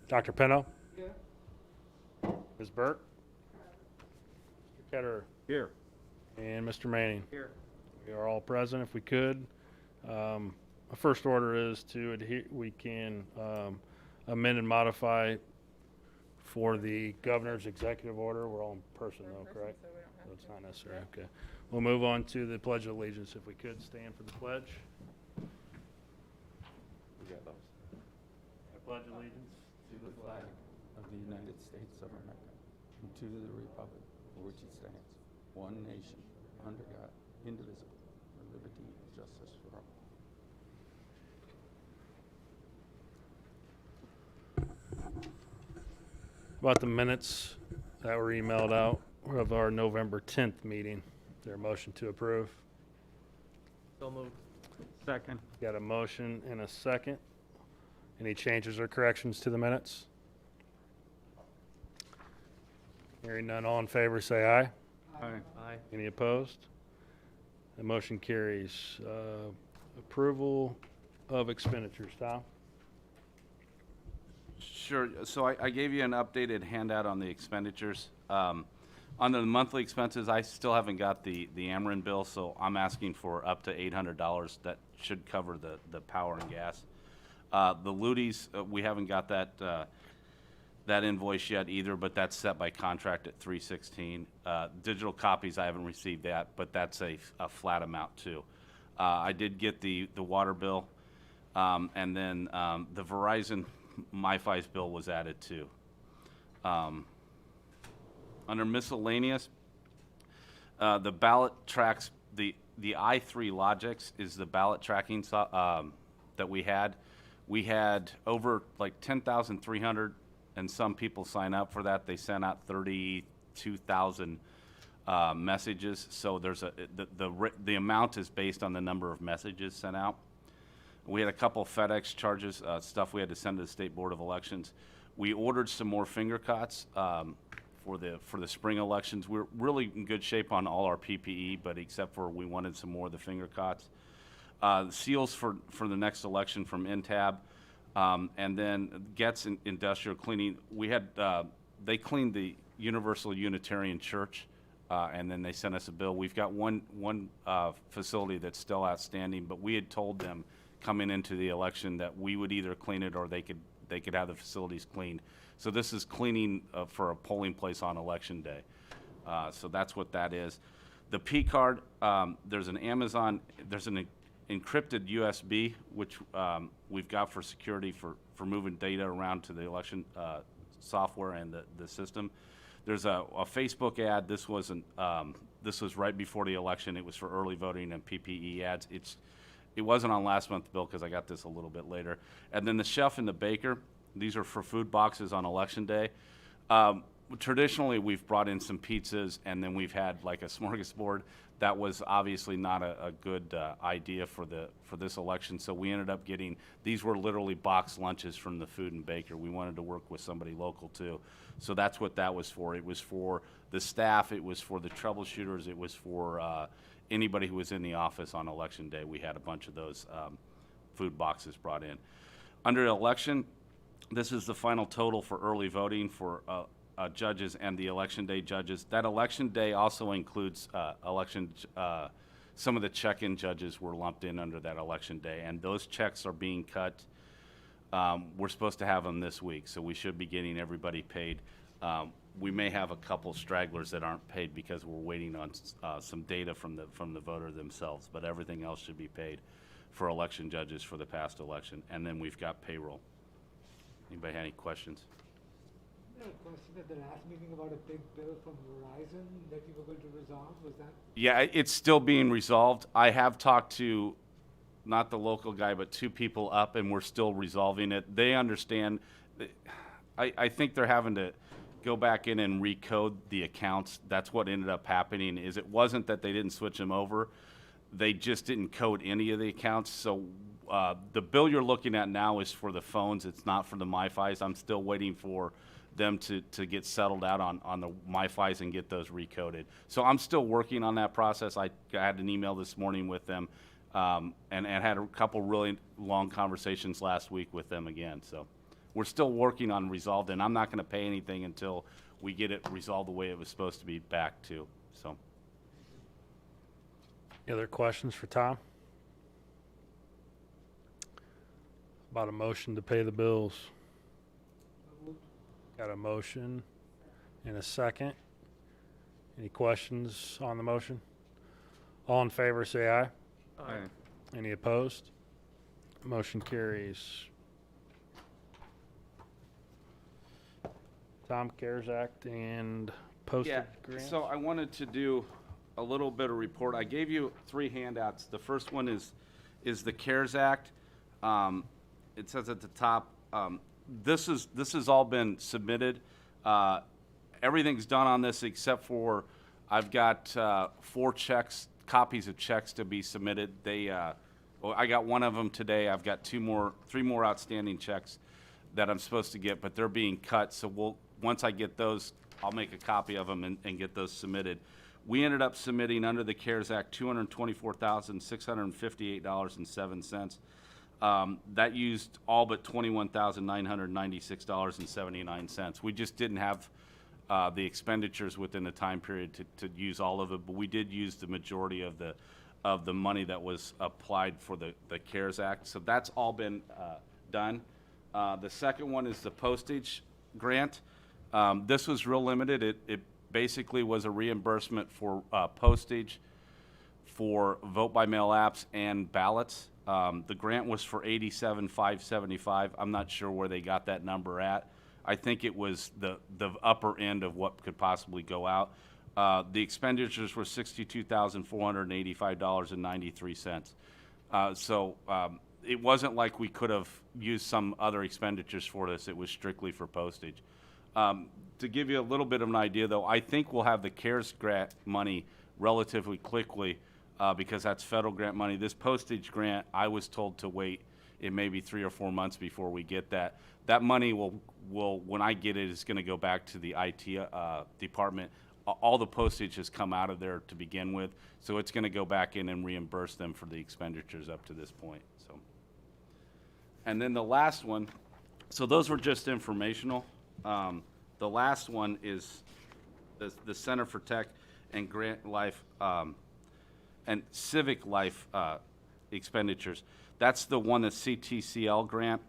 Dr. Peno, Here. Ms. Burke, Mr. Ketterer, Here. and Mr. Manning. Here. We are all present if we could. The first order is to adhere, we can amend and modify for the governor's executive order. We're all in person though, correct? So we don't have So it's to. not necessary, okay. We'll move on to the Pledge of Allegiance. If we could stand for the pledge. We got those. I pledge allegiance To the flag of the United States of America and to the republic for which it stands, one nation, under God, indivisible, with liberty and justice for all. about the minutes that were emailed out of our November 10th meeting. Is there a motion to approve? So moved. Second. Got a motion and a second. Any changes or corrections to the minutes? Hearing none, all in favor say aye. Aye. Aye. Any opposed? The motion carries. Approval of expenditures. Tom? Sure. So I gave you an updated handout on the expenditures. On the monthly expenses, I still haven't got the Ameren bill, so I'm asking for up to $800. That should cover the power and gas. The Ludies, we haven't got that invoice yet either, but that's set by contract at $316. Digital copies, I haven't received that, but that's a flat amount too. I did get the water bill, and then the Verizon MiFi's bill was added too. Under miscellaneous, the ballot tracks, the I3 Logix is the ballot tracking that we had. We had over like 10,300 and some people sign up for that. They sent out 32,000 messages. So there's the amount is based on the number of messages sent out. We had a couple FedEx charges, stuff we had to send to the State Board of Elections. We ordered some more finger cots for the spring elections. We're really in good shape on all our PPE, but except for we wanted some more of the finger cots. Seals for the next election from NTAB, and then Getz Industrial Cleaning. We had they cleaned the Universal Unitarian Church, and then they sent us a bill. We've got one facility that's still outstanding, but we had told them coming into the election that we would either clean it or they could have the facilities cleaned. So this is cleaning for a polling place on election day. So that's what that is. The P card, there's an Amazon, there's an encrypted USB, which we've got for security for moving data around to the election software and the system. There's a Facebook ad. This wasn't. This was right before the election. It was for early voting and PPE ads. It wasn't on last month's bill because I got this a little bit later. And then the chef and the baker. These are for food boxes on election day. Traditionally, we've brought in some pizzas, and then we've had like a smorgasbord. That was obviously not a good idea for this election. So we ended up getting, these were literally boxed lunches from the food and baker. We wanted to work with somebody local too. So that's what that was for. It was for the staff. It was for the troubleshooters. It was for anybody who was in the office on election day. We had a bunch of those food boxes brought in. Under election, this is the final total for early voting for judges and the election day judges. That election day also includes some of the check-in judges were lumped in under that election day, and those checks are being cut. We're supposed to have them this week, so we should be getting everybody paid. We may have a couple stragglers that aren't paid because we're waiting on some data from the voter themselves, but everything else should be paid for election judges for the past election, and then we've got payroll. Anybody have any questions? I had a question at the last meeting about a big bill from Verizon that you were going to resolve. Was that? Yeah, it's still being resolved. I have talked to, not the local guy, but two people up, and we're still resolving it. They understand. I think they're having to go back in and recode the accounts. That's what ended up happening. Is it wasn't that they didn't switch them over. They just didn't code any of the accounts. So the bill you're looking at now is for the phones. It's not for the MiFis. I'm still waiting for them to get settled out on the MiFis and get those recoded. So I'm still working on that process. I had an email this morning with them and had a couple really long conversations last week with them again. So we're still working on resolved, and I'm not gonna pay anything until we get it resolved the way it was supposed to be back to, so. Any other questions for Tom? About a motion to pay the bills. Got a motion and a second. Any questions on the motion? All in favor, say aye. Aye. Any opposed? Motion carries. Tom, CARES Act and postage Yeah, grants? so I wanted to do a little bit of report. I gave you 3 handouts. The first one is the CARES Act. It says at the top, this has all been submitted. Everything's done on this except for I've got 4 copies of checks to be submitted. Well, I got one of them today. I've got 3 more outstanding checks that I'm supposed to get, but they're being cut. So once I get those, I'll make a copy of them and get those submitted. We ended up submitting under the CARES Act $224,658.07. That used all but $21,996.79. We just didn't have the expenditures within the time period to use all of it, but we did use the majority of the money that was applied for the CARES Act. So that's all been done. The second one is the postage grant. This was real limited. It basically was a reimbursement for postage for vote by mail apps and ballots. The grant was for $87,575. I'm not sure where they got that number at. I think it was the upper end of what could possibly go out. The expenditures were $62,485.93. So it wasn't like we could have used some other expenditures for this. It was strictly for postage. To give you a little bit of an idea, though, I think we'll have the CARES grant money relatively quickly because that's federal grant money. This postage grant, I was told to wait. It may be 3 or 4 months before we get that. That money will when I get it, is going to go back to the IT department. All the postage has come out of there to begin with, so it's going to go back in and reimburse them for the expenditures up to this point. So, and then the last one, so those were just informational. The last one is the Center for Tech and Grant Life and Civic Life expenditures. That's the one, the CTCL grant.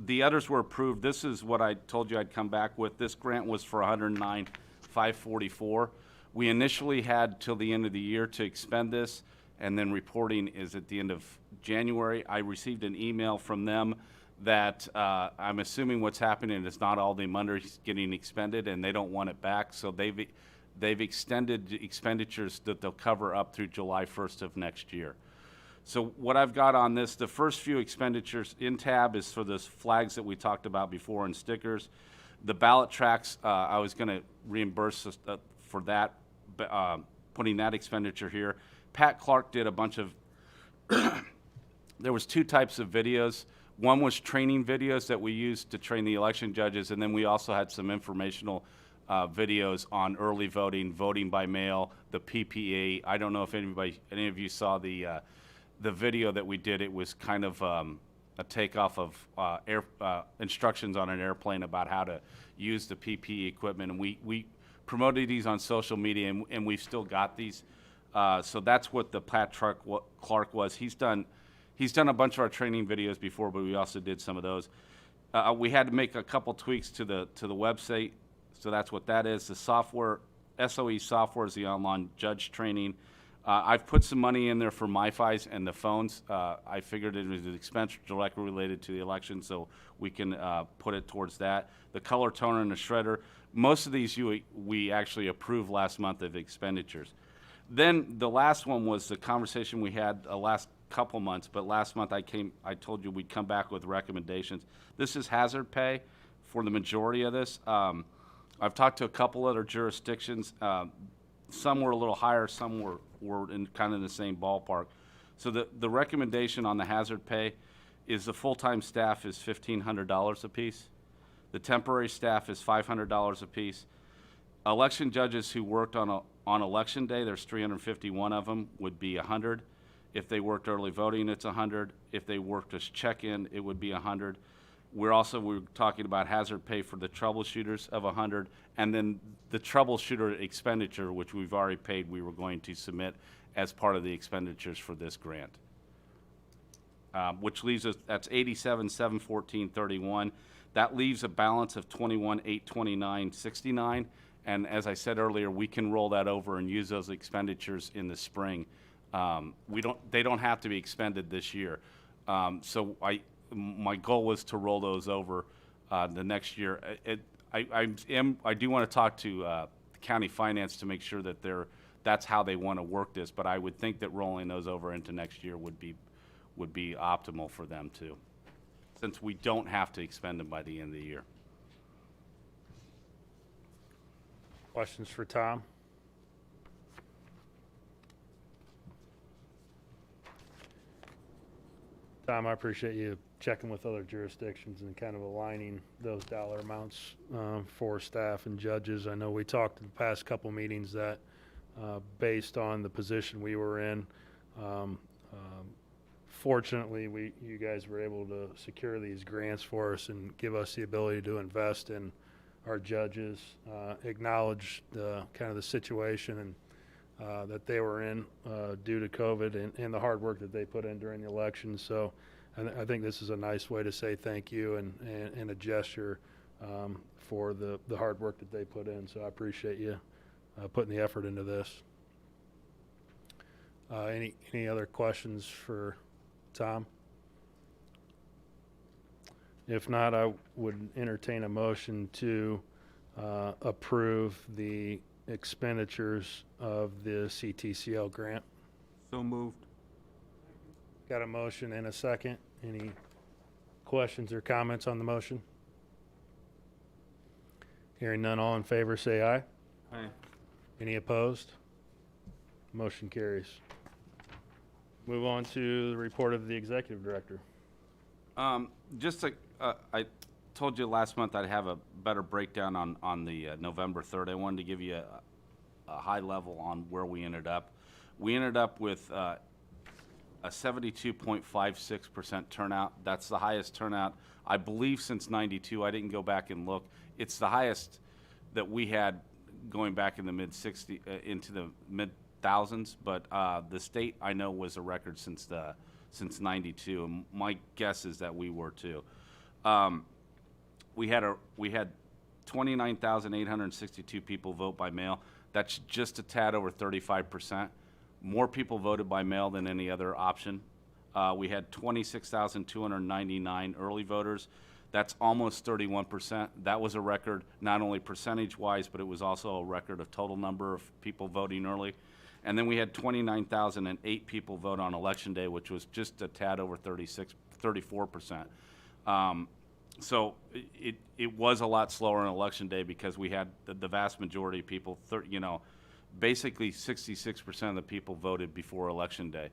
The others were approved. This is what I told you I'd come back with. This grant was for $109,544. We initially had till the end of the year to expend this, and then reporting is at the end of January. I received an email from them that I'm assuming what's happening is not all the money is getting expended, and they don't want it back. So they've extended the expenditures that they'll cover up through July 1st of next year. So what I've got on this, the first few expenditures in tab is for those flags that we talked about before and stickers. The ballot tracks, I was going to reimburse for that, putting that expenditure here. Pat Clark did a bunch of, there was 2 types of videos. One was training videos that we used to train the election judges, and then we also had some informational videos on early voting, voting by mail, the PPE. I don't know if any of you saw the video that we did. It was kind of a takeoff of instructions on an airplane about how to use the PPE equipment, and we promoted these on social media, and we've still got these. So that's what the Pat Clark was. He's done a bunch of our training videos before, but we also did some of those. We had to make a couple tweaks to the website, so that's what that is. The software, SOE software, is the online judge training. I've put some money in there for MiFis and the phones. I figured it was an expense directly related to the election, so we can put it towards that. The color toner and the shredder. Most of these we actually approved last month of expenditures. Then the last one was the conversation we had last couple months, but last month I told you we'd come back with recommendations. This is hazard pay for the majority of this. I've talked to a couple other jurisdictions. Some were a little higher, some were in kind of the same ballpark. So the recommendation on the hazard pay is the full-time staff is $1,500 apiece. The temporary staff is $500 apiece. Election judges who worked on election day, there's 351 of them, would be $100. If they worked early voting, it's $100. If they worked as check-in, it would be $100. We're talking about hazard pay for the troubleshooters of 100, and then the troubleshooter expenditure, which we've already paid, we were going to submit as part of the expenditures for this grant. Which leaves us, that's 87, 714, 31. That leaves a balance of 21, 829, 69. And as I said earlier, we can roll that over and use those expenditures in the spring. They don't have to be expended this year. So my goal was to roll those over the next year. I do want to talk to the county finance to make sure that that's how they want to work this, but I would think that rolling those over into next year would be optimal for them too, since we don't have to expend them by the end of the year. Questions for Tom? Tom, I appreciate you checking with other jurisdictions and kind of aligning those dollar amounts for staff and judges. I know we talked in the past couple meetings that based on the position we were in, fortunately, you guys were able to secure these grants for us and give us the ability to invest in our judges, acknowledge the kind of the situation and that they were in due to COVID and the hard work that they put in during the election. So I think this is a nice way to say thank you and a gesture for the hard work that they put in. So I appreciate you putting the effort into this. Any other questions for Tom? If not, I would entertain a motion to approve the expenditures of the CTCL grant. So moved. Got a motion and a second. Any questions or comments on the motion? Hearing none, all in favor say aye. Aye. Any opposed? Motion carries. Move on to the report of the executive director. I told you last month I'd have a better breakdown on the November 3rd. I wanted to give you a high level on where we ended up. We ended up with a 72.56% turnout. That's the highest turnout, I believe, since '92. I didn't go back and look. It's the highest that we had going back in the into the mid thousands. But the state, I know, was a record since '92, and my guess is that we were too. We had 29,862 people vote by mail. That's just a tad over 35%. More people voted by mail than any other option. We had 26,299 early voters. That's almost 31%. That was a record, not only percentage-wise, but it was also a record of total number of people voting early. And then we had 29,008 people vote on Election Day, which was just a tad over 34%. So it was a lot slower on Election Day because we had the vast majority of people, basically 66% of the people voted before Election Day.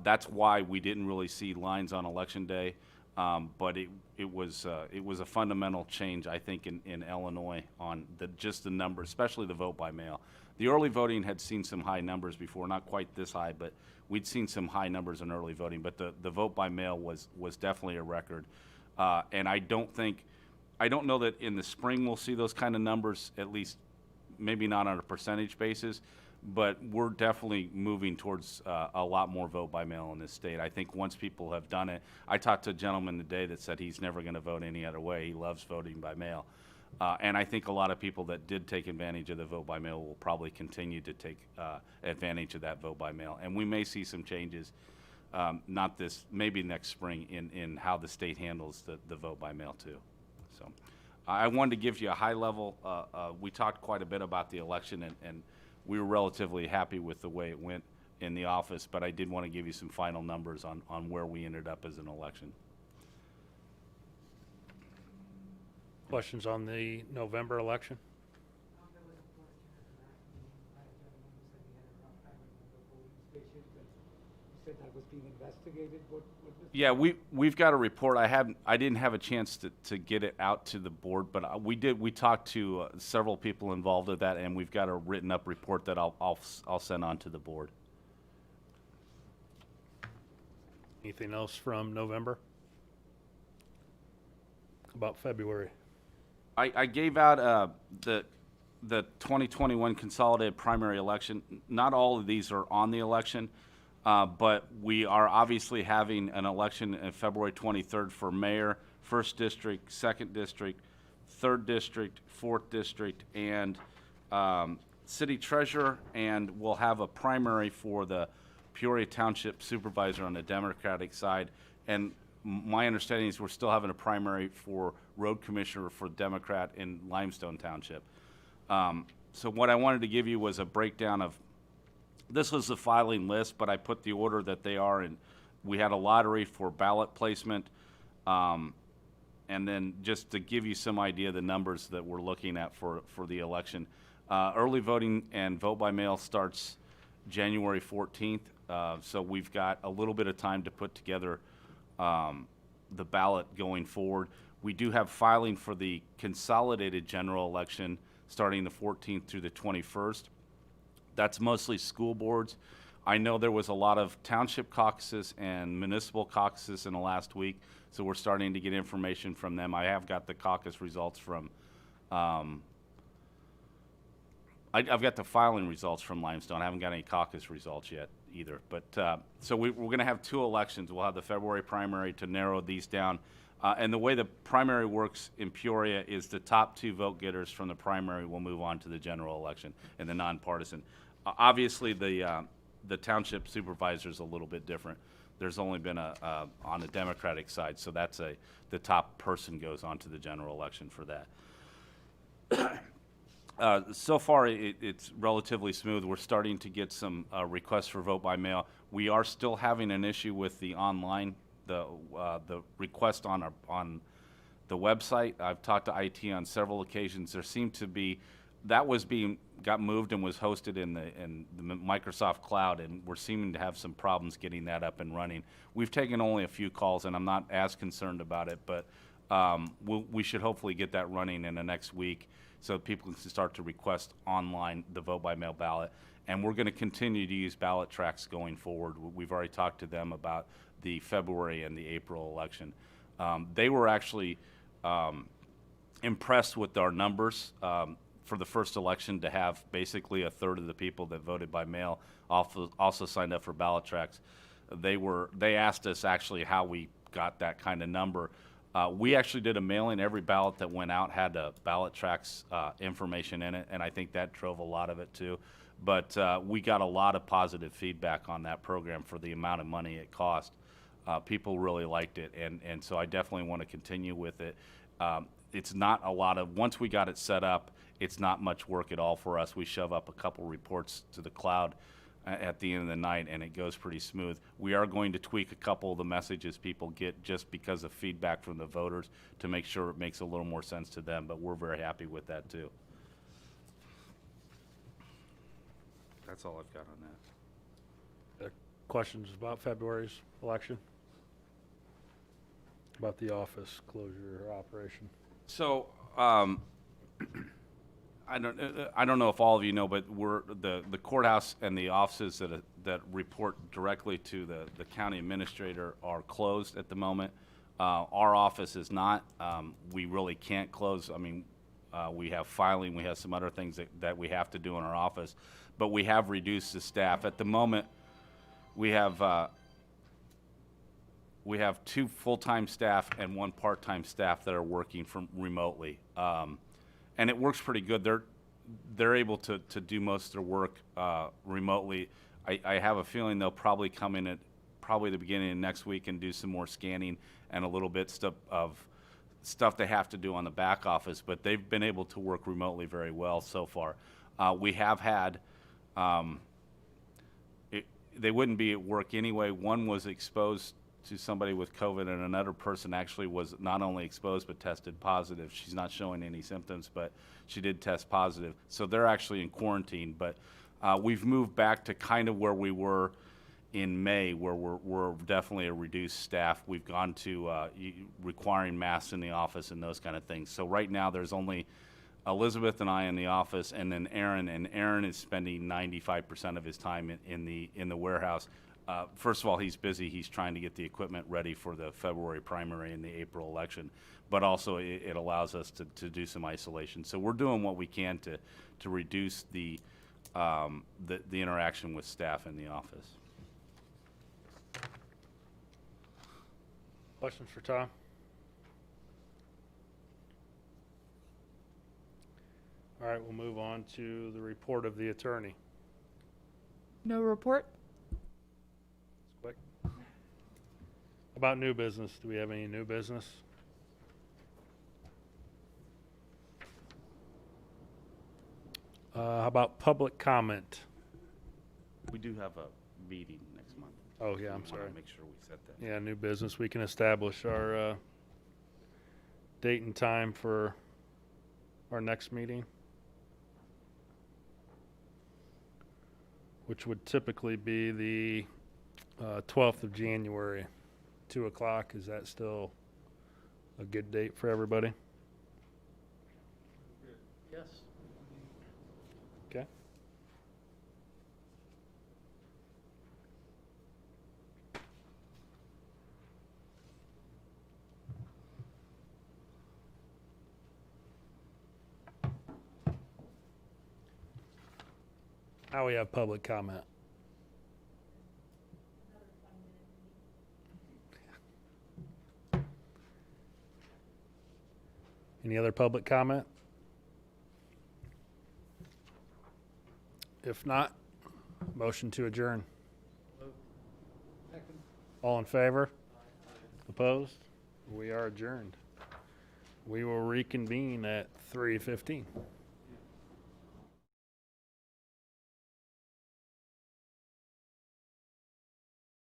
That's why we didn't really see lines on Election Day, but it was a fundamental change, I think, in Illinois on just the number, especially the vote by mail. The early voting had seen some high numbers before, not quite this high, but we'd seen some high numbers in early voting. But the vote by mail was definitely a record, and I don't know that in the spring we'll see those kind of numbers, at least maybe not on a percentage basis, but we're definitely moving towards a lot more vote by mail in this state. I think once people have done it, I talked to a gentleman today that said he's never going to vote any other way. He loves voting by mail. And I think a lot of people that did take advantage of the vote by mail will probably continue to take advantage of that vote by mail. And we may see some changes, maybe next spring, in how the state handles the vote by mail too. So I wanted to give you a high level. We talked quite a bit about the election, and we were relatively happy with the way it went in the office, but I did want to give you some final numbers on where we ended up as an election. Questions on the November election? There was a question at the last meeting by a gentleman who said he had a rough time with the polling stations, and you said that was being investigated. What was Yeah, we've got a report. I didn't have a chance to get it out to the board, but we talked to several people involved with that, and we've got a written up report that I'll send on to the board. Anything else from November? about February. I gave out the 2021 consolidated primary election. Not all of these are on the election, but we are obviously having an election on February 23rd for mayor, 1st district, 2nd district, 3rd district, 4th district, and city treasurer, and we'll have a primary for the Peoria Township supervisor on the Democratic side. And my understanding is we're still having a primary for road commissioner for Democrat in Limestone Township. So what I wanted to give you was a breakdown of, this was the filing list, but I put the order that they are in. We had a lottery for ballot placement, and then just to give you some idea of the numbers that we're looking at for the election. Early voting and vote by mail starts January 14th, so we've got a little bit of time to put together the ballot going forward. We do have filing for the consolidated general election starting the 14th through the 21st. That's mostly school boards. I know there was a lot of township caucuses and municipal caucuses in the last week, so we're starting to get information from them. I have got the caucus results from, I've got the filing results from Limestone. I haven't got any caucus results yet either. But so we're going to have 2 elections. We'll have the February primary to narrow these down. And the way the primary works in Peoria is the top 2 vote getters from the primary will move on to the general election and the nonpartisan. Obviously, the township supervisor is a little bit different. There's only been on the Democratic side, so that's the top person goes on to the general election for that. So far, it's relatively smooth. We're starting to get some requests for vote by mail. We are still having an issue with the online, the request on the website. I've talked to IT on several occasions. There seemed to be, that got moved and was hosted in the Microsoft Cloud, and we're seeming to have some problems getting that up and running. We've taken only a few calls, and I'm not as concerned about it, but we should hopefully get that running in the next week so people can start to request online the vote by mail ballot. And we're going to continue to use ballot tracks going forward. We've already talked to them about the February and the April election. They were actually impressed with our numbers for the first election to have basically a third of the people that voted by mail also signed up for ballot tracks. They asked us actually how we got that kind of number. We actually did a mailing. Every ballot that went out had a ballot tracks information in it, and I think that drove a lot of it too. But we got a lot of positive feedback on that program for the amount of money it cost. People really liked it, and so I definitely want to continue with it. It's not a lot of, once we got it set up, it's not much work at all for us. We shove up a couple reports to the cloud at the end of the night, and it goes pretty smooth. We are going to tweak a couple of the messages people get just because of feedback from the voters to make sure it makes a little more sense to them, but we're very happy with that too. That's all I've got on that. Questions about February's election? About the office closure or operation? So, I don't know if all of you know, but we're the courthouse and the offices that report directly to the county administrator are closed at the moment. Our office is not. We really can't close. I mean, we have filing, we have some other things that we have to do in our office, but we have reduced the staff. At the moment, we have 2 full-time staff and 1 part-time staff that are working from remotely. And it works pretty good. They're able to do most of their work remotely. I have a feeling they'll probably come in at probably the beginning of next week and do some more scanning and a little bit of stuff they have to do on the back office, but they've been able to work remotely very well so far. We have had, they wouldn't be at work anyway. One was exposed to somebody with COVID, and another person actually was not only exposed but tested positive. She's not showing any symptoms, but she did test positive. So they're actually in quarantine, but we've moved back to kind of where we were in May, where we're definitely a reduced staff. We've gone to requiring masks in the office and those kind of things. So right now there's only Elizabeth and I in the office, and then Aaron, and Aaron is spending 95% of his time in the warehouse. First of all, he's busy. He's trying to get the equipment ready for the February primary and the April election, but also it allows us to do some isolation. So we're doing what we can to reduce the interaction with staff in the office. Questions for Tom? All right, we'll move on to the report of the attorney. No report? It's quick. About new business, do we have any new business? How about public comment? We do have a meeting next month. Oh, yeah, We I'm wanna sorry. Make sure we set that. Yeah, new business. We can establish our date and time for our next meeting, which would typically be the 12th of January, 2 o'clock. Is that still a good date for everybody? Yes. Okay. Now we have public comment. Any other public comment? If not, motion to adjourn. Second. All in favor? Opposed? We are adjourned. We will reconvene at 3:15.